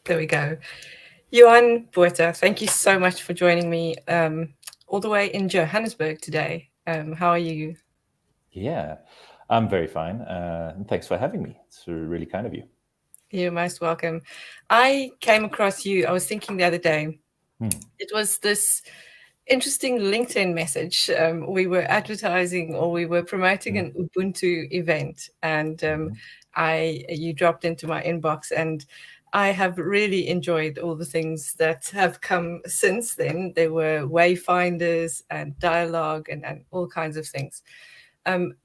There we go. Johann Botha, thank you so much for joining me all the way in Johannesburg today. How are you? Yeah, I'm very fine. And thanks for having me. It's really kind of you. You're most welcome. I came across you, I was thinking the other day, Hmm. it was this interesting LinkedIn message. We were advertising or we were promoting Mm. an Ubuntu event, and Mhm. I you dropped into my inbox, and I have really enjoyed all the things that have come since then. There were wayfinders and dialogue and all kinds of things. Um,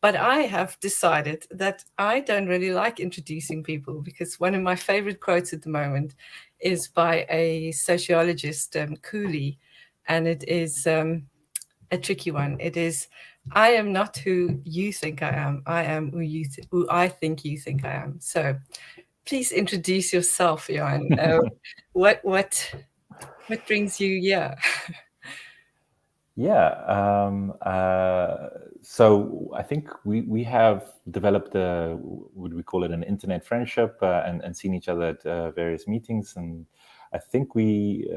but I have decided that I don't really like introducing people because one of my favorite quotes at the moment is by a sociologist, Cooley, and it is a tricky one. It is, I am not who you think I am. I am who I think you think I am. So please introduce yourself, Johan. What what what brings you here? Yeah. So I think we have developed would we call it an internet friendship, and seen each other at various meetings, and I think we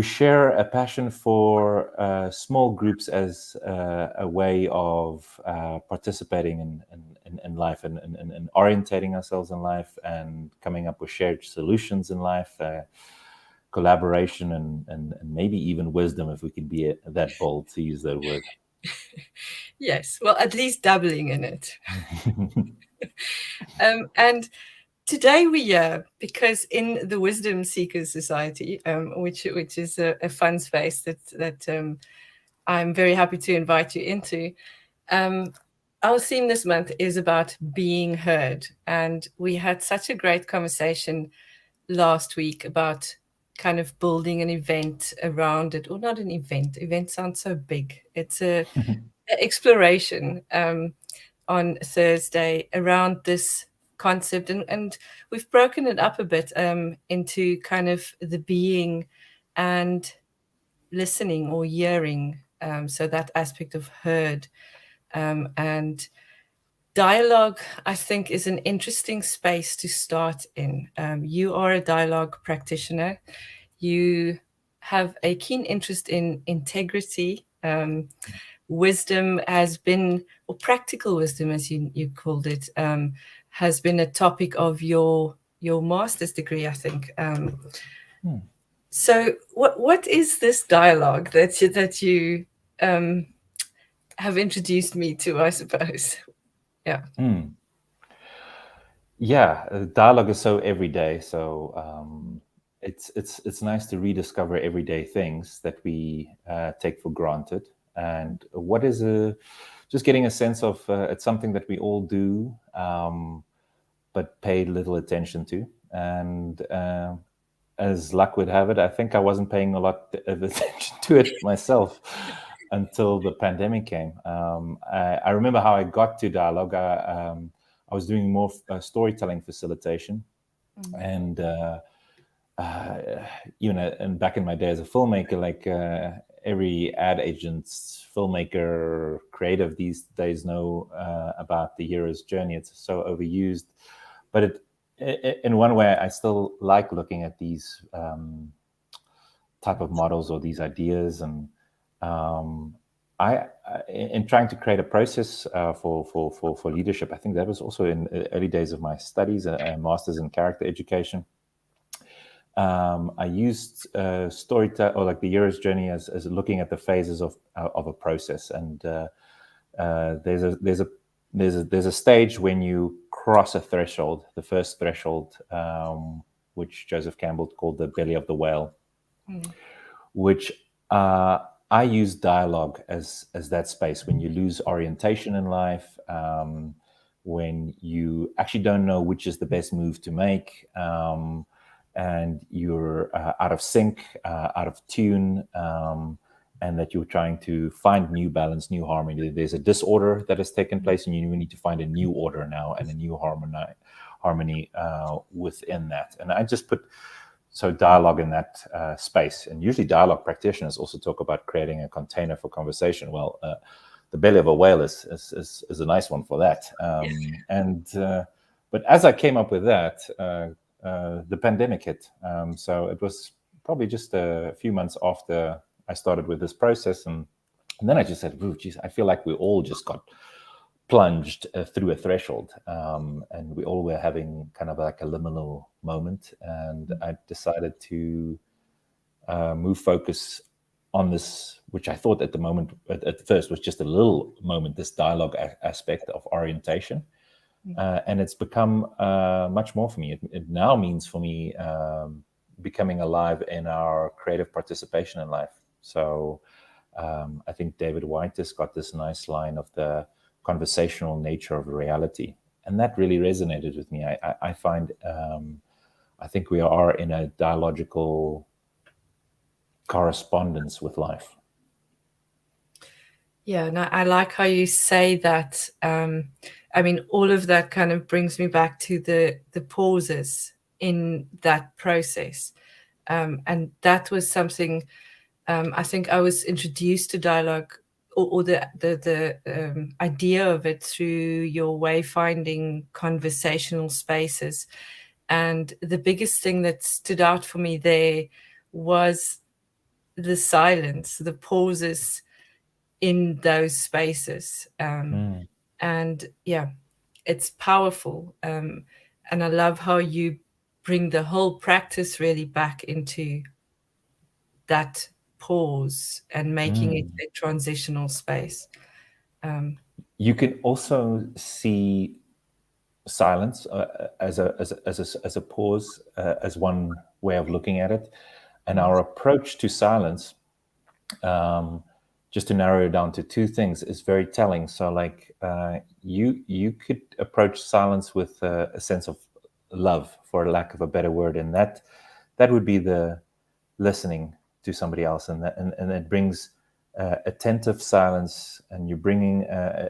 share a passion for small groups as a way of participating in life, and orientating ourselves in life, and coming up with shared solutions in life, collaboration, and maybe even wisdom, if we could be that bold to use that word. Yes, well, at least dabbling in it. And today we are because in the Wisdom Seekers Society, which is a fun space that I'm very happy to invite you into. Um, our theme this month is about being heard, and we had such a great conversation last week about kind of building an event around it, or not an event. Event sounds so big. It's a exploration. On Thursday around this concept, and we've broken it up a bit into kind of the being and listening or hearing, so that aspect of heard, and dialogue, I think, is an interesting space to start in. You are a dialogue practitioner. You have a keen interest in integrity. Wisdom has been, or practical wisdom, as you called it, has been a topic of your master's degree, I think. Hmm. So, what is this dialogue that you um, have introduced me to? I suppose, yeah. Hmm. Yeah, dialogue is so everyday. So it's nice to rediscover everyday things that we take for granted. And what is just getting a sense of it's something that we all do, but pay little attention to. And as luck would have it, I think I wasn't paying a lot of attention to it myself until the pandemic came. I remember how I got to dialogue. I was doing more storytelling facilitation, Mm. and uh, and back in my day as a filmmaker, like every ad agent's filmmaker creative these days know about the hero's journey. It's so overused, but in one way, I still like looking at these type of models or these ideas, and um, in trying to create a process for leadership. I think that was also in the early days of my studies, a master's in character education. I used storytelling, or like the hero's journey, as looking at the phases of a process, and there's a stage when you cross a threshold, the first threshold, which Joseph Campbell called the belly of the whale, Mm. which I use dialogue as that space when you lose orientation in life, when you actually don't know which is the best move to make, and you're out of sync, out of tune. And that you're trying to find new balance, new harmony. There's a disorder that has taken place, and you need to find a new order now and a new harmony within that. And I just put dialogue in that space. And usually, dialogue practitioners also talk about creating a container for conversation. Well, the belly of a whale is a nice one for that. Yes. And but as I came up with that, the pandemic hit. So it was probably just a few months after I started with this process, and then I just said, "Ooh, geez, I feel like we all just got plunged through a threshold, and we all were having kind of like a liminal moment." And I decided to move focus on this, which I thought at the moment, at first, was just a little moment, this dialogue aspect of orientation. And it's become much more for me. It now means for me becoming alive in our creative participation in life. So I think David White has got this nice line of the conversational nature of reality. And that really resonated with me. I find, I think we are in a dialogical correspondence with life. Yeah, and I like how you say that. I mean, all of that kind of brings me back to the pauses in that process, and that was something. I think I was introduced to dialogue, or the idea of it through your wayfinding conversational spaces, and the biggest thing that stood out for me there was the silence, the pauses in those spaces. And yeah, it's powerful. And I love how you bring the whole practice really back into that pause and making it a transitional space. You can also see silence as a pause, as one way of looking at it. And our approach to silence, just to narrow it down to two things, is very telling. So, like, you could approach silence with a sense of love, for lack of a better word, and that would be the listening to somebody else, and it brings attentive silence, and you're bringing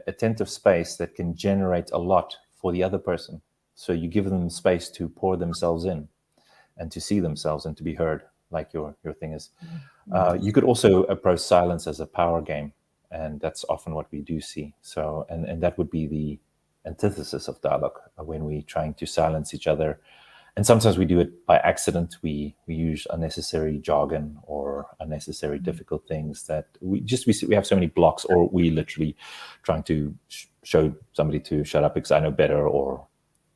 attentive space that can generate a lot for the other person. So you give them space to pour themselves in, and to see themselves, and to be heard, like your thing is. You could also approach silence as a power game, and that's often what we do see. So, and that would be the antithesis of dialogue, when we're trying to silence each other. And sometimes we do it by accident. We use unnecessary jargon or unnecessary difficult things that we have so many blocks, or we literally trying to show somebody to shut up because I know better, or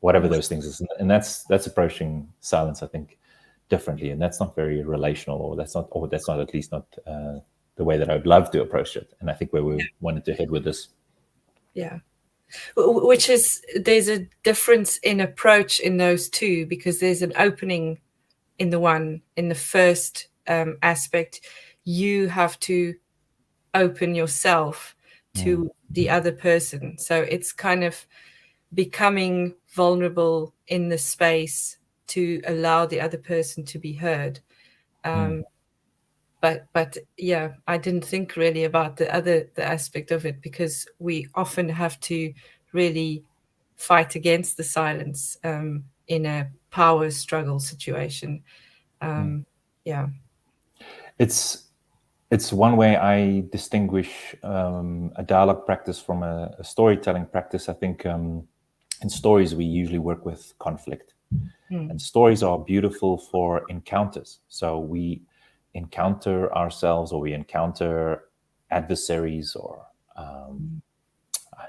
whatever those things is. And that's approaching silence, I think, differently, and that's not very relational, or that's not at least not the way that I would love to approach it. And I think where we wanted to head with this. Yeah. Which is, there's a difference in approach in those two, because there's an opening in the first aspect. You have to open yourself to the other person. So it's kind of becoming vulnerable in the space to allow the other person to be heard. But yeah, I didn't think really about the aspect of it, because we often have to really fight against the silence in a power struggle situation. Yeah. It's one way I distinguish a dialogue practice from a storytelling practice. I think in stories we usually work with conflict, and stories are beautiful for encounters. So we encounter ourselves, or we encounter adversaries, or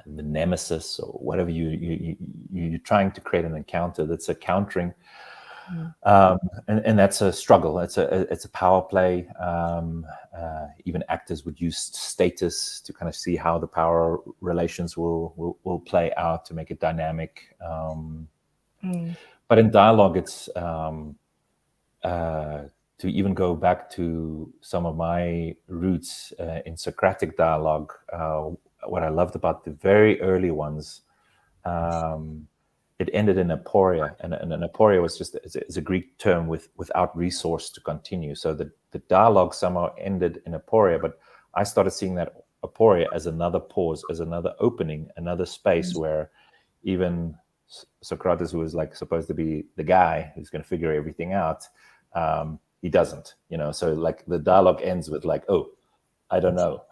the nemesis, or whatever you're trying to create an encounter that's a countering, and that's a struggle. It's a power play. Even actors would use status to kind of see how the power relations will play out, to make it dynamic. But in dialogue, it's to even go back to some of my roots in Socratic dialogue. What I loved about the very early ones, it ended in aporia, and an aporia was just is a Greek term without resource to continue. So the dialogue somehow ended in aporia, but I started seeing that aporia as another pause, as another opening, another space where even Socrates, who was like supposed to be the guy who's going to figure everything out, he doesn't, So like the dialogue ends with like, oh, I don't know.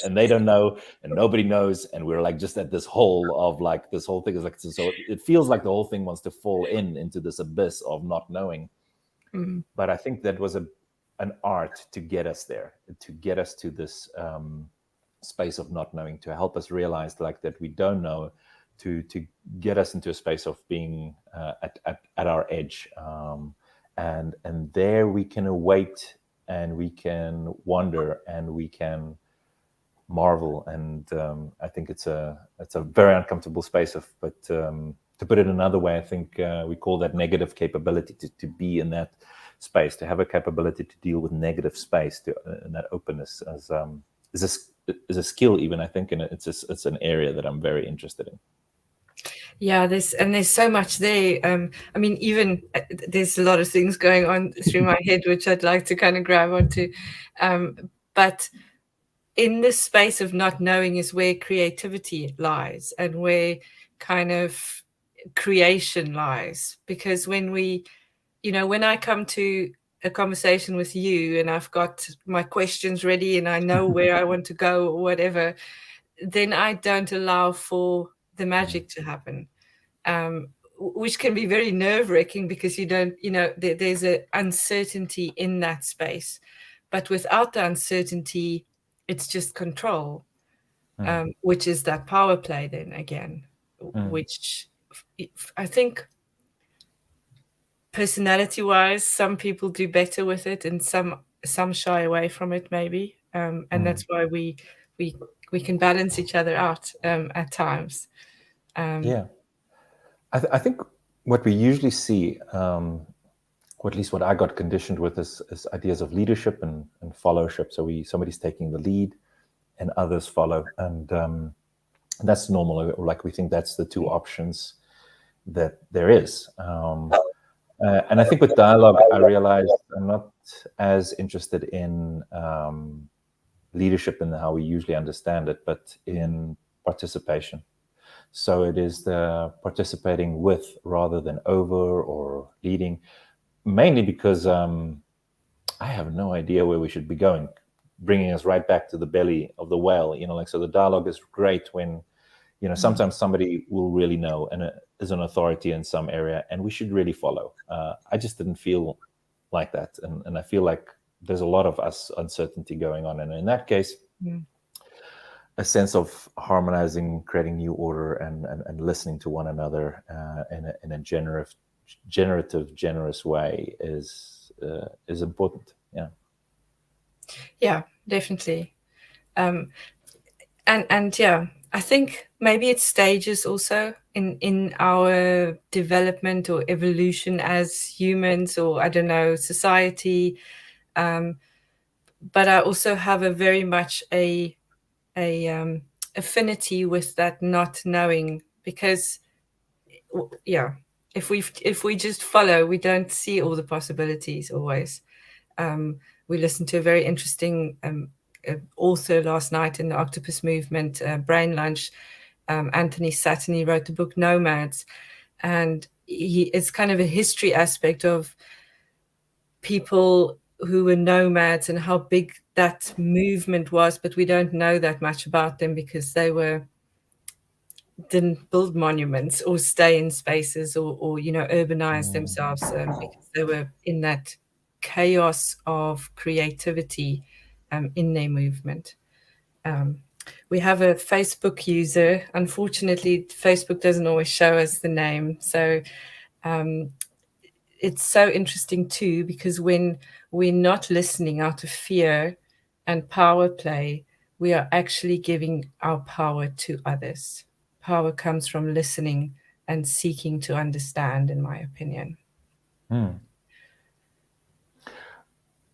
And they don't know, and nobody knows. And we're like just at this hole of like, this whole thing is like, so it feels like the whole thing wants to fall into this abyss of not knowing. Mm. But I think that was an art to get us there, to get us to this space of not knowing, to help us realize like that we don't know, to get us into a space of being at our edge, and there we can await, and we can wonder, and we can marvel. And I think it's a very uncomfortable space of, but to put it another way, I think we call that negative capability, to be in that space, to have a capability to deal with negative space, to and that openness is a skill even, I think, and it's an area that I'm very interested in. Yeah, there's so much there. I mean, even there's a lot of things going on through my head which I'd like to kind of grab onto, but in this space of not knowing is where creativity lies and where kind of creation lies. Because when I come to a conversation with you and I've got my questions ready and I know where I want to go or whatever, then I don't allow for the magic to happen, which can be very nerve-wracking because you don't, there's an uncertainty in that space. But without the uncertainty, it's just control, which is that power play then again, which I think personality-wise, some people do better with it and some shy away from it maybe. And that's why we we can balance each other out at times. Yeah, I think what we usually see, or at least what I got conditioned with, is ideas of leadership and followership. So somebody's taking the lead, and others follow, and that's normal. Like we think that's the two options that there is. And I think with dialogue, I realized I'm not as interested in leadership in how we usually understand it, but in participation. So it is the participating with rather than over or leading, mainly because I have no idea where we should be going, bringing us right back to the belly of the whale. Like, so the dialogue is great when, sometimes somebody will really know and is an authority in some area, and we should really follow. I just didn't feel like that, and I feel like there's a lot of uncertainty going on, and in that case, a sense of harmonizing, creating new order, and listening to one another in a generative, generous way is important. Yeah. Yeah, definitely. And yeah, I think maybe it's stages also in our development or evolution as humans, or I don't know, society. But I also have a very much a affinity with that not knowing, because yeah, if we just follow, we don't see all the possibilities always. We listened to a very interesting author last night in the Octopus Movement Brain Lunch, Anthony Satin. He wrote the book Nomads, and it's kind of a history aspect of people who were nomads and how big that movement was, but we don't know that much about them because they didn't build monuments or stay in spaces or urbanize themselves, because they were in that chaos of creativity in their movement. We have a Facebook user. Unfortunately, Facebook doesn't always show us the name. So it's so interesting too, because when we're not listening out of fear and power play, we are actually giving our power to others. Power comes from listening and seeking to understand, in my opinion.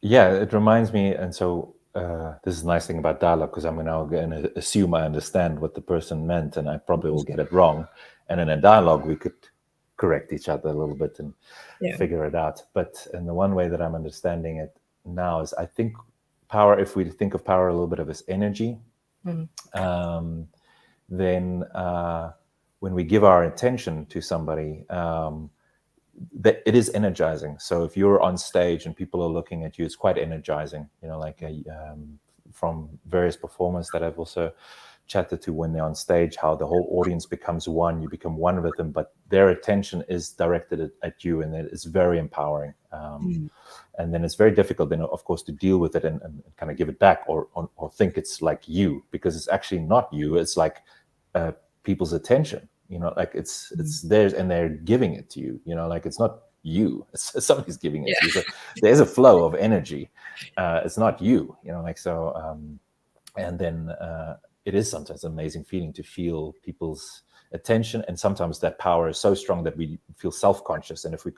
Yeah, it reminds me, and so this is a nice thing about dialogue, because I'm now going to assume I understand what the person meant, and I probably will get it wrong. And in a dialogue, we could correct each other a little bit and figure it out. But in the one way that I'm understanding it now is, I think power, if we think of power a little bit of as energy, then when we give our attention to somebody, that it is energizing. So if you're on stage and people are looking at you, it's quite energizing. Like various performers that I've also chatted to when they're on stage, how the whole audience becomes one, you become one with them, but their attention is directed at you, and it's very empowering. And then it's very difficult then, of course, to deal with it and kind of give it back, or think it's like you, because it's actually not you. It's like people's attention, like it's theirs, and they're giving it to you, like it's not you, it's somebody's giving it to you. So there's a flow of energy. It's not you, like, so and then it is sometimes an amazing feeling to feel people's attention, and sometimes that power is so strong that we feel self-conscious, and if we're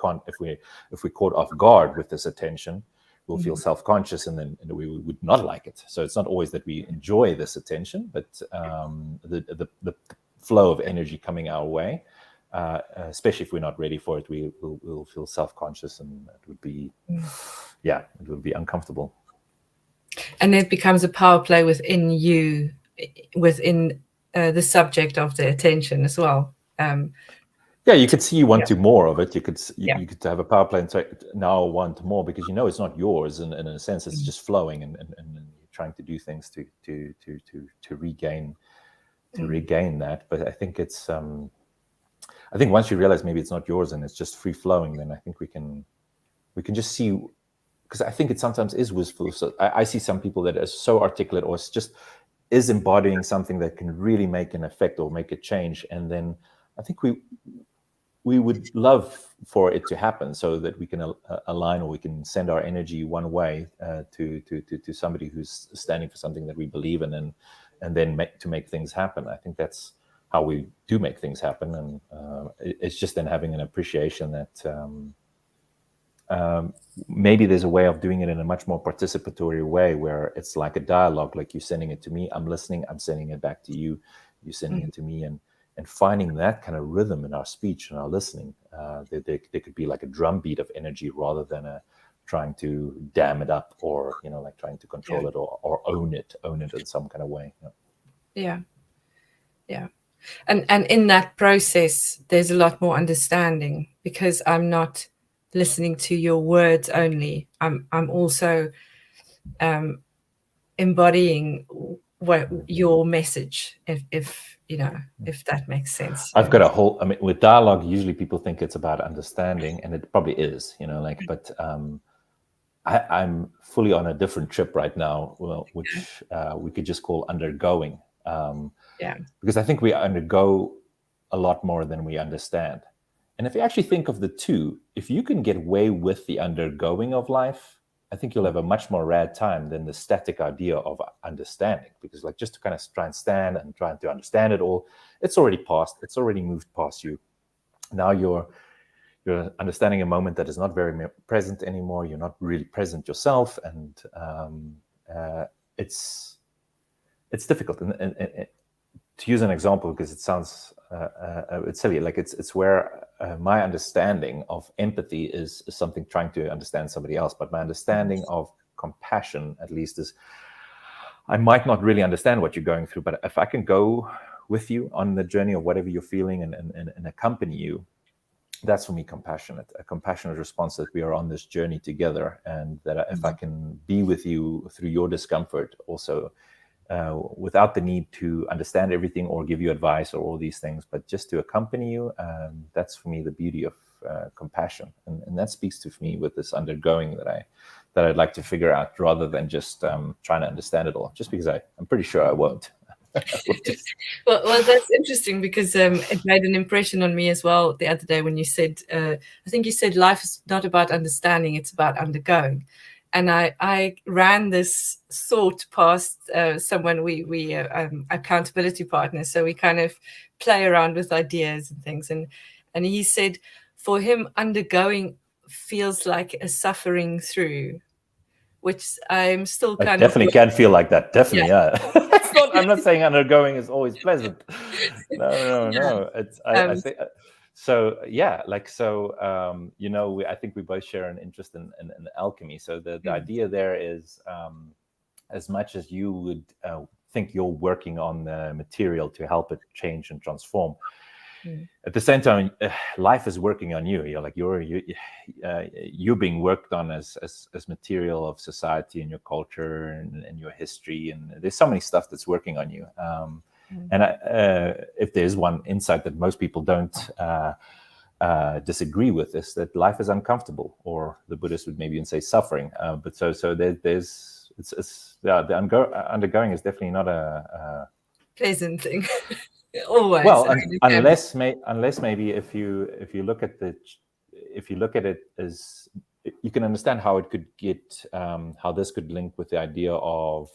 caught off guard with this attention, we'll feel self-conscious, and then we would not like it. So it's not always that we enjoy this attention, but the flow of energy coming our way, especially if we're not ready for it, we'll feel self-conscious, and it would be it would be uncomfortable. And it becomes a power play within you, within the subject of the attention as well. You could see you want to more of it. You could have a power play and say, now I want more, because it's not yours, and in a sense it's just flowing, and you're trying to do things to regain that. But I think it's I think once you realize maybe it's not yours and it's just free flowing, then I think we can just see, because I think it sometimes is wistful. So I see some people that are so articulate, or it's just is embodying something that can really make an effect or make a change, and then I think we would love for it to happen, so that we can align, or we can send our energy one way to somebody who's standing for something that we believe in, and then to make things happen. I think that's how we do make things happen, and it's just then having an appreciation that maybe there's a way of doing it in a much more participatory way, where it's like a dialogue, like you're sending it to me, I'm listening, I'm sending it back to you, you're sending it to me, and finding that kind of rhythm in our speech and our listening. There could be like a drumbeat of energy, rather than trying to dam it up, or like trying to control it, or own it in some kind of way. Yeah. And in that process, there's a lot more understanding, because I'm not listening to your words only. I'm also embodying your message, if that makes sense. I've got a whole, with dialogue, usually people think it's about understanding, and it probably is, but I'm fully on a different trip right now, which we could just call undergoing. Because I think we undergo a lot more than we understand. And if you actually think of the two, if you can get away with the undergoing of life, I think you'll have a much more rad time than the static idea of understanding. Because like, just to kind of try and stand and trying to understand it all, it's already passed, it's already moved past you. Now you're understanding a moment that is not very present anymore. You're not really present yourself, and it's difficult. And to use an example, because it sounds it's silly, like it's where my understanding of empathy is something trying to understand somebody else, but my understanding of compassion, at least, is I might not really understand what you're going through, but if I can go with you on the journey of whatever you're feeling, and accompany you, that's for me a compassionate response, that we are on this journey together, and that if I can be with you through your discomfort also, without the need to understand everything or give you advice or all these things, but just to accompany you, that's for me the beauty of compassion, and that speaks to me with this undergoing that I'd like to figure out, rather than just trying to understand it all, just because I'm pretty sure I won't. Well, that's interesting, because it made an impression on me as well the other day when you said, I think you said, life is not about understanding, it's about undergoing. And I ran this thought past someone, we accountability partners, so we kind of play around with ideas and things, and he said for him, undergoing feels like a suffering through, which I'm still I kind definitely of can feel like that. Definitely, yeah. I'm not saying undergoing is always pleasant. No. It's I think so. Yeah, like so. I think we both share an interest in alchemy. So the idea there is, as much as you would think you're working on the material to help it change and transform, Mm. At the same time, life is working on you. You're like you're being worked on as material of society and your culture and your history, and there's so many stuff that's working on you. Mm. And if there's one insight that most people don't disagree with, is that life is uncomfortable, or the Buddhists would maybe even say suffering. But so there's it's yeah, the undergoing is definitely not a Pleasant thing. Always. well, I mean, it can be. unless maybe if you look at if you look at it as, you can understand how it could get, how this could link with the idea of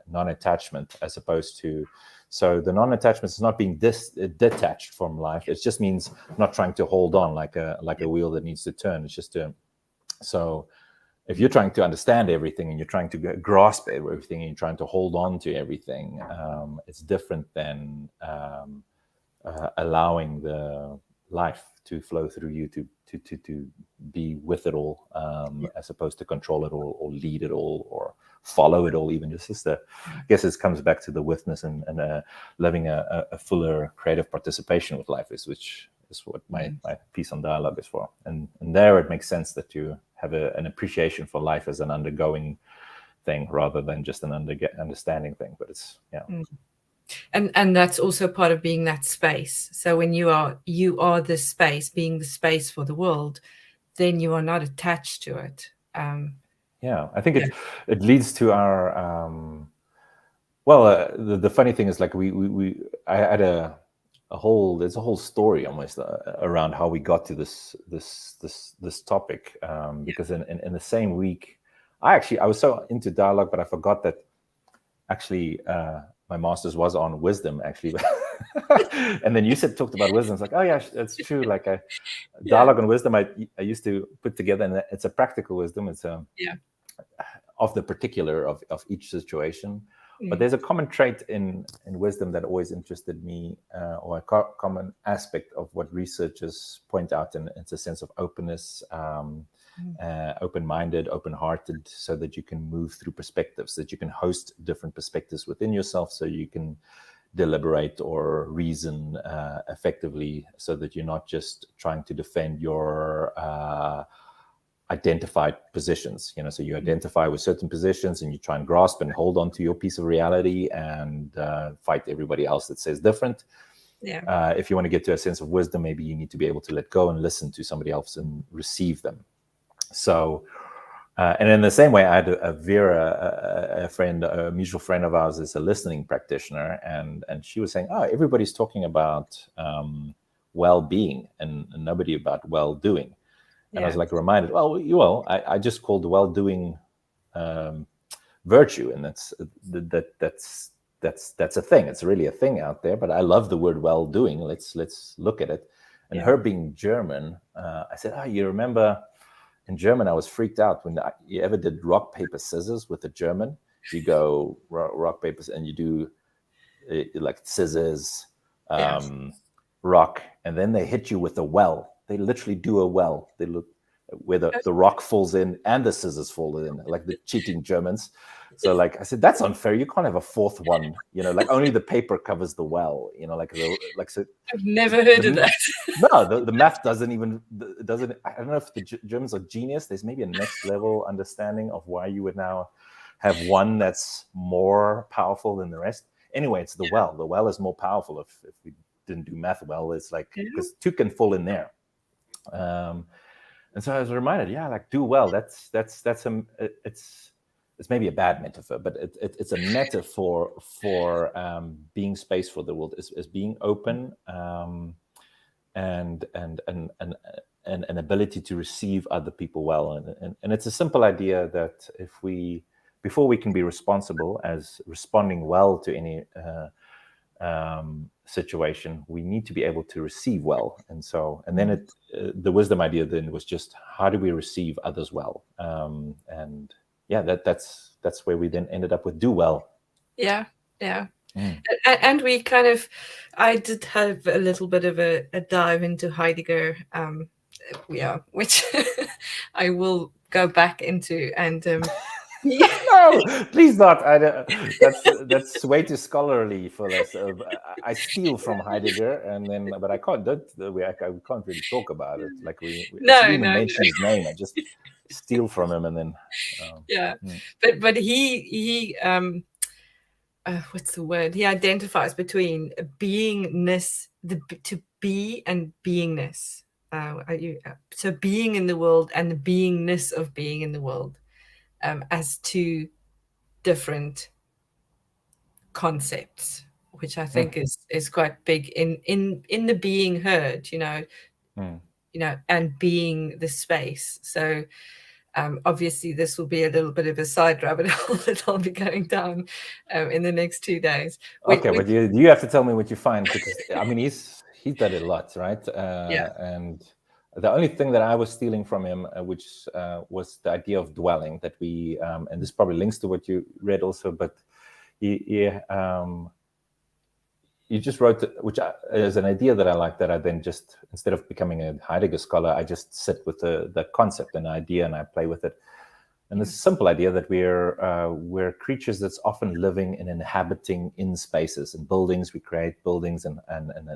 non-attachment, as opposed to, so the non-attachment is not being detached from life. It just means not trying to hold on like a wheel that needs to turn. It's just a, so if you're trying to understand everything and you're trying to grasp everything and you're trying to hold on to everything, it's different than allowing the life to flow through you, to be with it all, as opposed to control it all or lead it all or follow it all. Even just the, I guess it comes back to the witness and living a fuller creative participation with life, is which is what my piece on dialogue is for. And there it makes sense that you have an appreciation for life as an undergoing thing rather than just an understanding thing. But it's, yeah. And that's also part of being that space. So when you are the space, being the space for the world, then you are not attached to it. Yeah, I think it leads to our well, the funny thing is, like I had there's a whole story almost around how we got to this topic, because in the same week, I was so into dialogue, but I forgot that actually my master's was on wisdom, actually. And then you talked about wisdom. It's like, oh yeah, that's true. Like dialogue and wisdom, I used to put together, and it's a practical wisdom. It's of the particular of each situation. But there's a common trait in wisdom that always interested me, or a common aspect of what researchers point out, and it's a sense of openness, open-minded, open-hearted, so that you can move through perspectives, that you can host different perspectives within yourself, so you can deliberate or reason effectively, so that you're not just trying to defend your identified positions. So you identify with certain positions and you try and grasp and hold on to your piece of reality and fight everybody else that says different. If you want to get to a sense of wisdom, maybe you need to be able to let go and listen to somebody else and receive them. So and in the same way, I had a Vera, a friend, a mutual friend of ours, is a listening practitioner, and she was saying, oh, everybody's talking about well-being and nobody about well-doing. And I was like reminded, I just called well-doing virtue, and that's a thing. It's really a thing out there. But I love the word well-doing. Let's look at it. And her being German, I said, oh, you remember in German, I was freaked out when you ever did rock, paper, scissors with a German. You go rock, papers, and you do like scissors, rock, and then they hit you with a well. They literally do a well. They look where the rock falls in and the scissors fall in, like the cheating Germans. So like I said, that's unfair. You can't have a fourth one. Like only the paper covers the well. So. I've never heard of that. No, the math doesn't. I don't know if the Germans are genius. There's maybe a next level understanding of why you would now have one that's more powerful than the rest. Anyway, it's the well. The well is more powerful. If we didn't do math well, it's like, because two can fall in there. And so I was reminded, like do well. It's maybe a bad metaphor, but it's a metaphor for being space for the world, is being open, and an ability to receive other people well. And it's a simple idea that before we can be responsible as responding well to any situation, we need to be able to receive well. And then the wisdom idea then was just, how do we receive others well? And that's where we then ended up with do well. And we I did have a little bit of a dive into Heidegger, which I will go back into, and No, please not. That's way too scholarly for this. I steal from Heidegger, and then but I can't. We can't really talk about it. Like I No, shouldn't even no, mention no. his name. I just steal from him, and then Yeah, hmm, but he what's the word? He identifies between beingness, to be and beingness. So being in the world and the beingness of being in the world, as two different concepts, which I hmm, think is quite big in the being heard, hmm. and being the space. So obviously, this will be a little bit of a side rabbit hole that I'll be going down in the next 2 days. Okay, but you have to tell me what you find, because I mean he's done it a lot, right? Yeah. And the only thing that I was stealing from him, which was the idea of dwelling, that we and this probably links to what you read also, but you just wrote, which is an idea that I like, that I then just, instead of becoming a Heidegger scholar, I just sit with the concept and idea and I play with it. And this simple idea that we're creatures that's often living and inhabiting in spaces and buildings. We create buildings and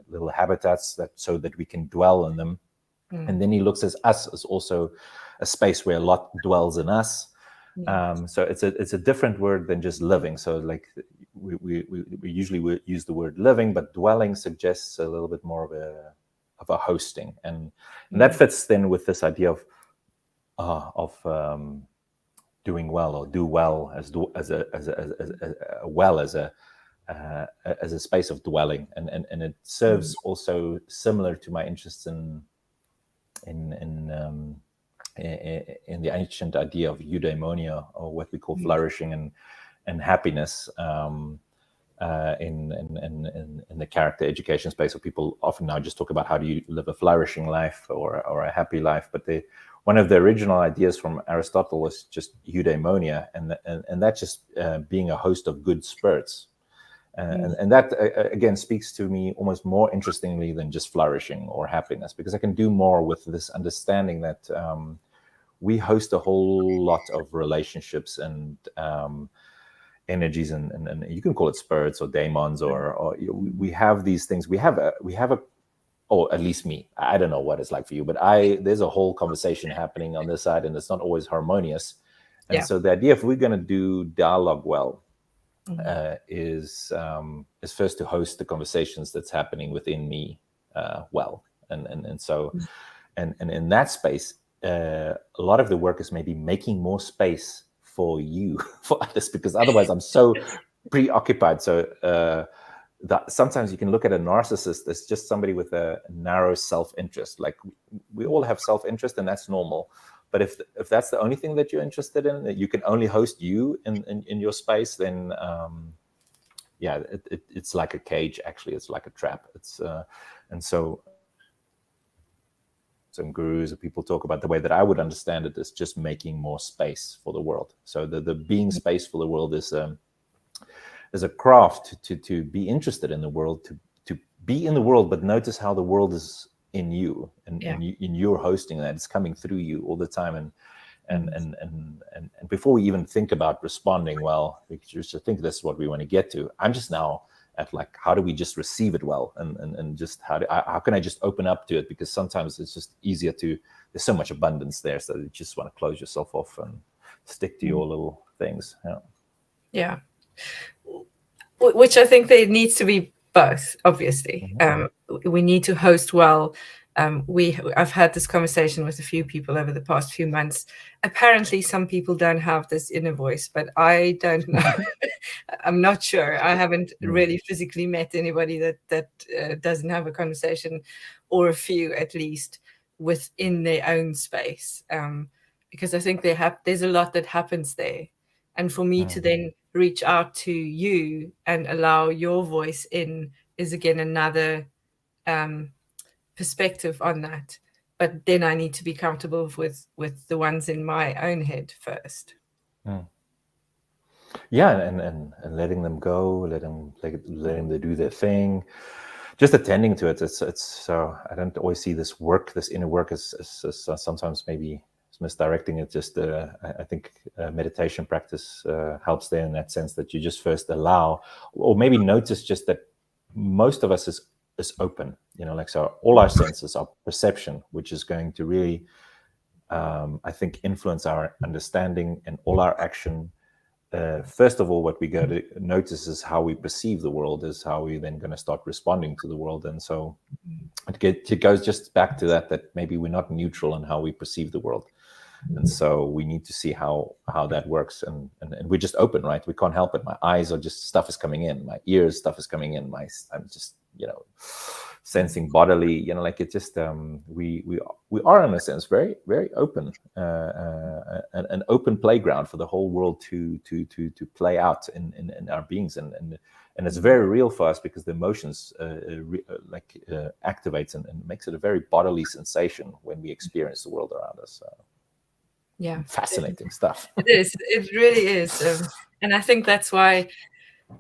little habitats so that we can dwell in them. And then he looks at us as also a space where a lot dwells in us. So it's a different word than just living. So like we usually use the word living, but dwelling suggests a little bit more of a hosting, and that fits then with this idea of doing well, or do well as a space of dwelling, and it serves also similar to my interests in the ancient idea of eudaimonia, or what we call flourishing and happiness, in the character education space. So people often now just talk about how do you live a flourishing life or a happy life, but one of the original ideas from Aristotle was just eudaimonia, and that's just being a host of good spirits. And that again speaks to me almost more interestingly than just flourishing or happiness, because I can do more with this understanding that we host a whole lot of relationships and energies, and you can call it spirits or daemons, or we have these things. We have a or at least me. I don't know what it's like for you, but there's a whole conversation happening on this side, and it's not always harmonious. And so the idea, if we're going to do dialogue well, is first to host the conversations that's happening within me well, and so in that space, a lot of the work is maybe making more space for you, for others, because otherwise I'm so preoccupied. So that sometimes you can look at a narcissist as just somebody with a narrow self-interest. Like we all have self-interest, and that's normal. But if that's the only thing that you're interested in, that you can only host you in your space, then it's like a cage. Actually, it's like a trap. It's and so some gurus or people talk about, the way that I would understand it is just making more space for the world. So the being space for the world is a craft to be interested in the world, to be in the world, but notice how the world is in you, and in your hosting that. It's coming through you all the time, and before we even think about responding well, we just think this is what we want to get to. I'm just now at like, how do we just receive it well, and just how can I just open up to it, because sometimes it's just easier there's so much abundance there, so you just want to close yourself off and stick to your little things. Yeah. Which I think there needs to be both, obviously. We need to host well. I've had this conversation with a few people over the past few months. Apparently, some people don't have this inner voice, but I don't know. I'm not sure. I haven't really physically met anybody that doesn't have a conversation, or a few at least, within their own space. Because I think there's a lot that happens there. And for me to then reach out to you and allow your voice in is again another perspective on that. But then I need to be comfortable with the ones in my own head first. Yeah, and letting them go, letting them do their thing, just attending to it. It's so I don't always see this inner work as sometimes maybe misdirecting it. Just I think meditation practice helps there in that sense, that you just first allow, or maybe notice just that most of us is open. Like, so all our senses, our perception, which is going to really, I think, influence our understanding and all our action. First of all, what we go to notice is how we perceive the world, is how we then going to start responding to the world. And so it goes just back to that maybe we're not neutral in how we perceive the world. And so we need to see how that works. And we're just open, right? We can't help it. My eyes are just, stuff is coming in. My ears, stuff is coming in. I'm just, sensing bodily, like it just, we are in a sense very, very open, an open playground for the whole world to play out in our beings. And it's very real for us, because the emotions activates and makes it a very bodily sensation when we experience the world around us. Yeah, fascinating stuff. It is. It really is. And I think that's why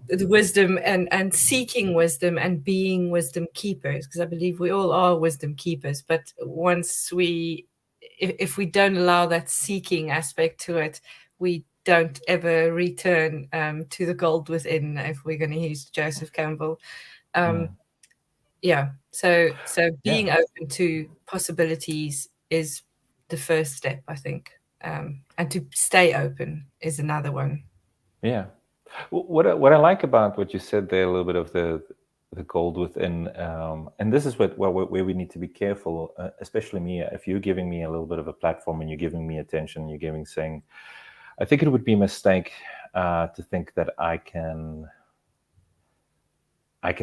the wisdom and seeking wisdom and being wisdom keepers, because I believe we all are wisdom keepers. But once if we don't allow that seeking aspect to it, we don't ever return to the gold within, if we're going to use Joseph Campbell. Yeah. So being open to possibilities is the first step, I think. And to stay open is another one. Yeah. What I like about what you said there, a little bit of the gold within, and this is where we need to be careful, especially me. If you're giving me a little bit of a platform and you're giving me attention, saying, I think it would be a mistake to think that I can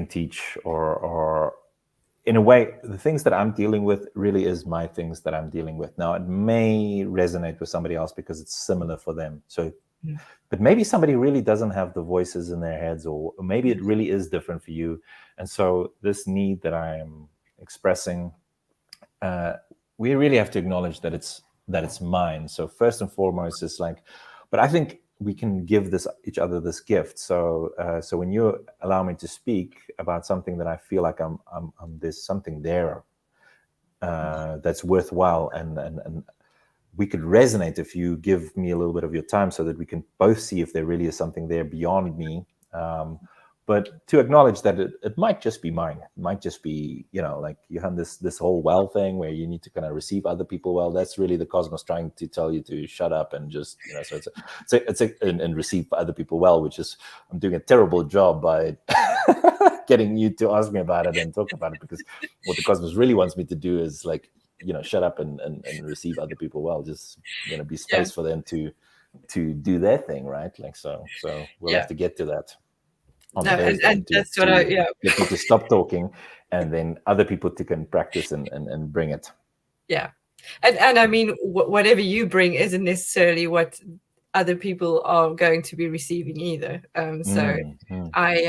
teach, or in a way, the things that I'm dealing with really is my things that I'm dealing with. Now, it may resonate with somebody else because it's similar for them. So, but maybe somebody really doesn't have the voices in their heads, or maybe it really is different for you. And so this need that I'm expressing, we really have to acknowledge that it's mine. So first and foremost, it's like, but I think we can give each other this gift. So when you allow me to speak about something that I feel like there's something there that's worthwhile, and we could resonate if you give me a little bit of your time, so that we can both see if there really is something there beyond me. But to acknowledge that it might just be mine. It might just be, like Johann, this whole well thing where you need to kind of receive other people well. That's really the cosmos trying to tell you to shut up and just, so and receive other people well, which is, I'm doing a terrible job by getting you to ask me about it and talk about it, because what the cosmos really wants me to do is like, shut up and receive other people well. Just, be space for them to do their thing, right? Like, so we'll have to get to that. And that's what get you to stop talking, and then other people can practice and bring it. Yeah. And I mean, whatever you bring isn't necessarily what other people are going to be receiving either. I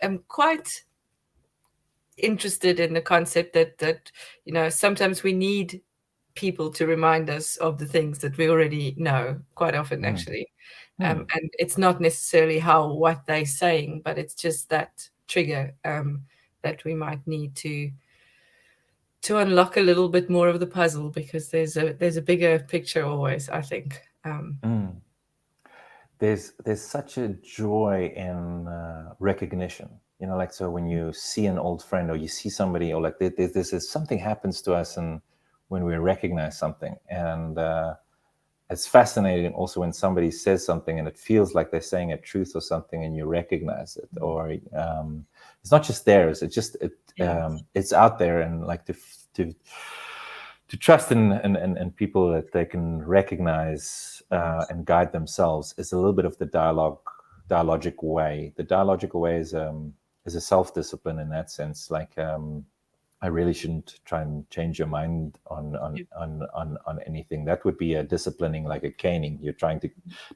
am quite interested in the concept that sometimes we need people to remind us of the things that we already know, quite often, actually. And it's not necessarily what they're saying, but it's just that trigger that we might need to unlock a little bit more of the puzzle, because there's a bigger picture always, I think. There's such a joy in recognition, like, so when you see an old friend, or you see somebody, or like there's something happens to us, and when we recognize something, and it's fascinating also when somebody says something and it feels like they're saying a truth or something, and you recognize it, or it's not just theirs, it's out there, and like to trust in people that they can recognize and guide themselves is a little bit of the dialogic way. The dialogical way is a self-discipline in that sense. Like, I really shouldn't try and change your mind on anything. That would be a disciplining, like a caning. You're trying to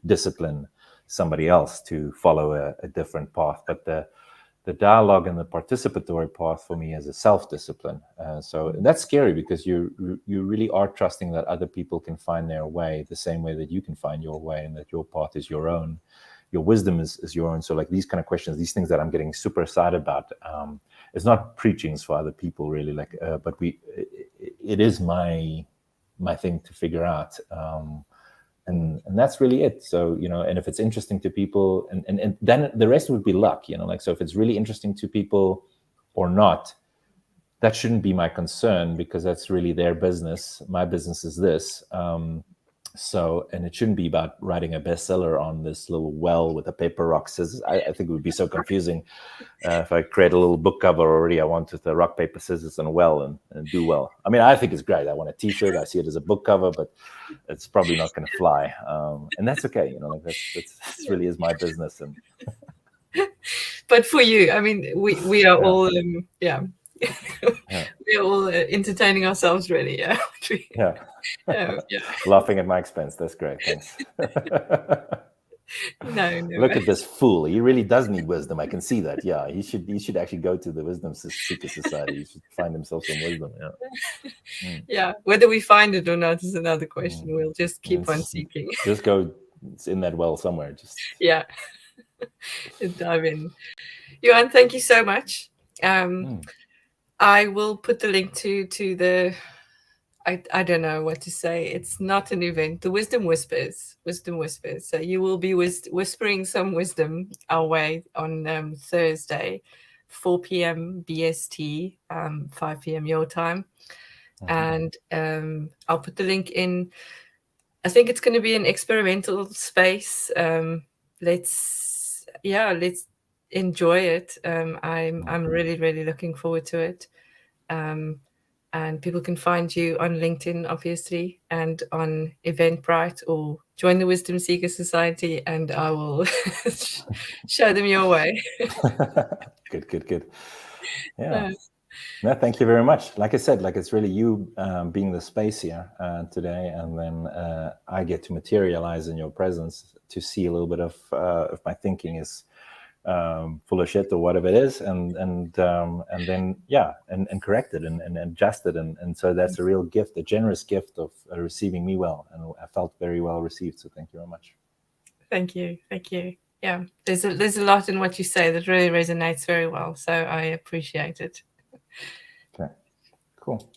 discipline somebody else to follow a different path. But the dialogue and the participatory path for me is a self-discipline. So that's scary, because you really are trusting that other people can find their way the same way that you can find your way, and that your path is your own. Your wisdom is your own. So like these kind of questions, these things that I'm getting super excited about, it's not preachings for other people really, like, but it is my my thing to figure out. And that's really it. So, and if it's interesting to people, and then the rest would be luck, like, so if it's really interesting to people or not, that shouldn't be my concern, because that's really their business. My business is this. So, and it shouldn't be about writing a bestseller on this little well with a paper, rock, scissors. I think it would be so confusing. If I create a little book cover already, I want the rock, paper, scissors, and a well, and do well. I mean, I think it's great. I want a T-shirt. I see it as a book cover, but it's probably not going to fly. And that's okay. Like that's really is my business. And but for you, I mean, we are all yeah. we're all entertaining ourselves, really. Yeah. Yeah. Laughing at my expense. That's great. Thanks. No. Look at this fool. He really does need wisdom. I can see that. Yeah, he should actually go to the Wisdom Seeker Society. He should find himself some wisdom. Yeah. Yeah. Whether we find it or not is another question. We'll just keep on seeking. Just go. It's in that well somewhere. Just dive in. Johann, thank you so much. I will put the link to the. I don't know what to say. It's not an event. The Wisdom Whispers. So you will be whispering some wisdom our way on Thursday, 4 p.m. BST, 5 p.m. your time. And I'll put the link in. I think it's going to be an experimental space. Let's enjoy it. I'm really, really looking forward to it. And people can find you on LinkedIn, obviously, and on Eventbrite, or join the Wisdom Seeker Society, and I will show them your way. Good. Yeah. No, thank you very much. Like I said, it's really you being the space here today, and then I get to materialize in your presence to see a little bit of if my thinking is full of shit or whatever it is, and then and correct it and adjust it, and so that's a real gift, a generous gift of receiving me well, and I felt very well received. So thank you very much. Thank you. Yeah, there's a lot in what you say that really resonates very well. So I appreciate it. Okay, cool.